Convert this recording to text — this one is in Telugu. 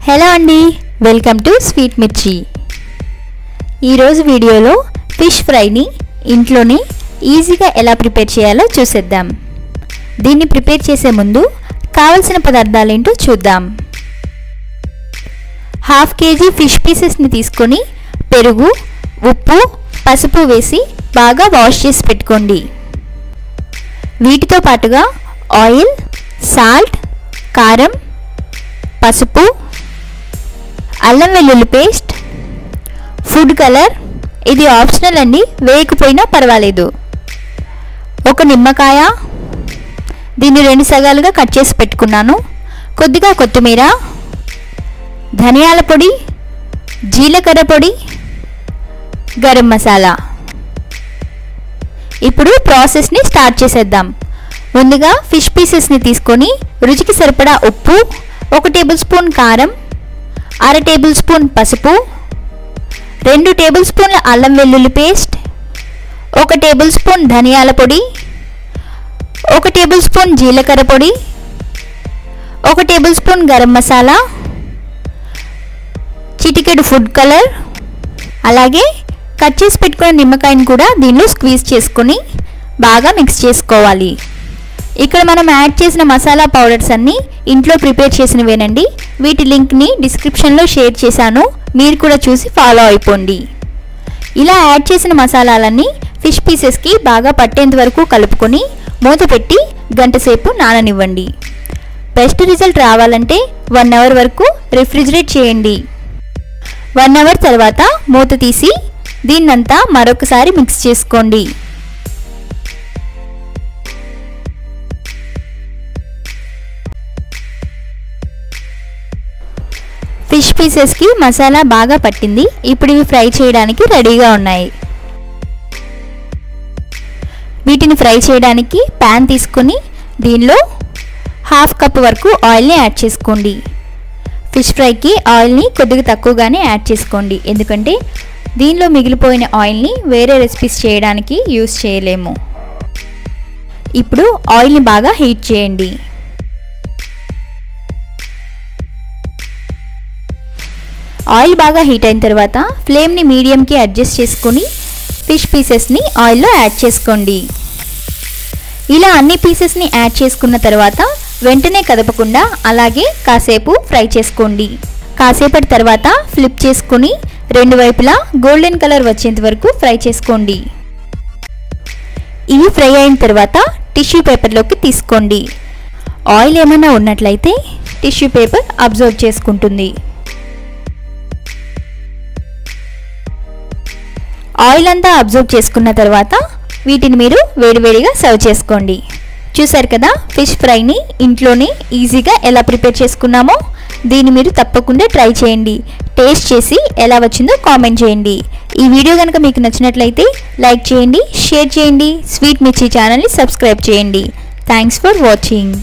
హలో అండి, వెల్కమ్ టు స్వీట్ మిర్చి. ఈరోజు వీడియోలో ఫిష్ ఫ్రైని ఇంట్లోనే ఈజీగా ఎలా ప్రిపేర్ చేయాలో చూసేద్దాం. దీన్ని ప్రిపేర్ చేసే ముందు కావలసిన పదార్థాలు ఏంటో చూద్దాం. 1/2 kg ఫిష్ పీసెస్ని తీసుకొని పెరుగు, ఉప్పు, పసుపు వేసి బాగా వాష్ చేసి పెట్టుకోండి. వీటితో పాటుగా ఆయిల్, సాల్ట్, కారం, పసుపు, అల్లం వెల్లుల్లి పేస్ట్, ఫుడ్ కలర్, ఇది ఆప్షనల్ అండి, వేయకపోయినా పర్వాలేదు. ఒక నిమ్మకాయ, దీన్ని 2 సగాలుగా కట్ చేసి పెట్టుకున్నాను. కొద్దిగా కొత్తిమీర, ధనియాల పొడి, జీలకర్ర పొడి, గరం మసాలా. ఇప్పుడు ప్రాసెస్ని స్టార్ట్ చేసేద్దాం. ముందుగా ఫిష్ పీసెస్ని తీసుకొని రుచికి సరిపడా ఉప్పు, 1 టేబుల్ స్పూన్ కారం, 1/2 టేబుల్ స్పూన్ పసుపు, 2 టేబుల్ స్పూన్ల అల్లం వెల్లుల్లి పేస్ట్, 1 టేబుల్ స్పూన్ ధనియాల పొడి, 1 టేబుల్ స్పూన్ జీలకర్ర పొడి, 1 టేబుల్ స్పూన్ గరం మసాలా, చిటికెడు ఫుడ్ కలర్, అలాగే కట్ చేసి పెట్టుకున్న నిమ్మకాయని కూడా దీనిలో స్క్వీజ్ చేసుకొని బాగా మిక్స్ చేసుకోవాలి. ఇక్కడ మనం యాడ్ చేసిన మసాలా పౌడర్స్ అన్నీ ఇంట్లో ప్రిపేర్ చేసినవేనండి. వీటి లింక్ని డిస్క్రిప్షన్లో షేర్ చేశాను, మీరు కూడా చూసి ఫాలో అయిపోండి. ఇలా యాడ్ చేసిన మసాలాలన్నీ ఫిష్ పీసెస్కి బాగా పట్టేంత వరకు కలుపుకొని మూత పెట్టి గంట సేపు నాననివ్వండి. బెస్ట్ రిజల్ట్ రావాలంటే 1 అవర్ వరకు రిఫ్రిజిరేట్ చేయండి. 1 అవర్ తర్వాత మూత తీసి దీన్నంతా మరొకసారి మిక్స్ చేసుకోండి. ఫిష్ పీసెస్కి మసాలా బాగా పట్టింది. ఇప్పుడు ఇవి ఫ్రై చేయడానికి రెడీగా ఉన్నాయి. వీటిని ఫ్రై చేయడానికి ప్యాన్ తీసుకొని దీనిలో 1/2 కప్ వరకు ఆయిల్ని యాడ్ చేసుకోండి. ఫిష్ ఫ్రైకి ఆయిల్ని కొద్దిగా తక్కువగానే యాడ్ చేసుకోండి, ఎందుకంటే దీనిలో మిగిలిపోయిన ఆయిల్ని వేరే రెసిపీస్ చేయడానికి యూస్ చేయలేము. ఇప్పుడు ఆయిల్ని బాగా హీట్ చేయండి. ఆయిల్ బాగా హీట్ అయిన తర్వాత ఫ్లేమ్ని మీడియంకి అడ్జస్ట్ చేసుకొని ఫిష్ పీసెస్ని ఆయిల్లో యాడ్ చేసుకోండి. ఇలా అన్ని పీసెస్ని యాడ్ చేసుకున్న తర్వాత వెంటనే కదపకుండా అలాగే కాసేపు ఫ్రై చేసుకోండి. కాసేపటి తర్వాత ఫ్లిప్ చేసుకొని 2 వైపులా గోల్డెన్ కలర్ వచ్చేంత వరకు ఫ్రై చేసుకోండి. ఇవి ఫ్రై అయిన తర్వాత టిష్యూ పేపర్లోకి తీసుకోండి. ఆయిల్ ఏమైనా ఉన్నట్లయితే టిష్యూ పేపర్ అబ్జర్వ్ చేసుకుంటుంది. ఆయిల్ అంతా అబ్జర్వ్ చేసుకున్న తర్వాత వీటిని మీరు వేడివేడిగా సర్వ్ చేసుకోండి. చూసారు కదా ఫిష్ ఫ్రైని ఇంట్లోనే ఈజీగా ఎలా ప్రిపేర్ చేసుకున్నామో. దీన్ని మీరు తప్పకుండా ట్రై చేయండి. టేస్ట్ చేసి ఎలా వచ్చిందో కామెంట్ చేయండి. ఈ వీడియో కనుక మీకు నచ్చినట్లయితే లైక్ చేయండి, షేర్ చేయండి, స్వీట్ మిర్చి ఛానల్ని సబ్స్క్రైబ్ చేయండి. Thanks for watching.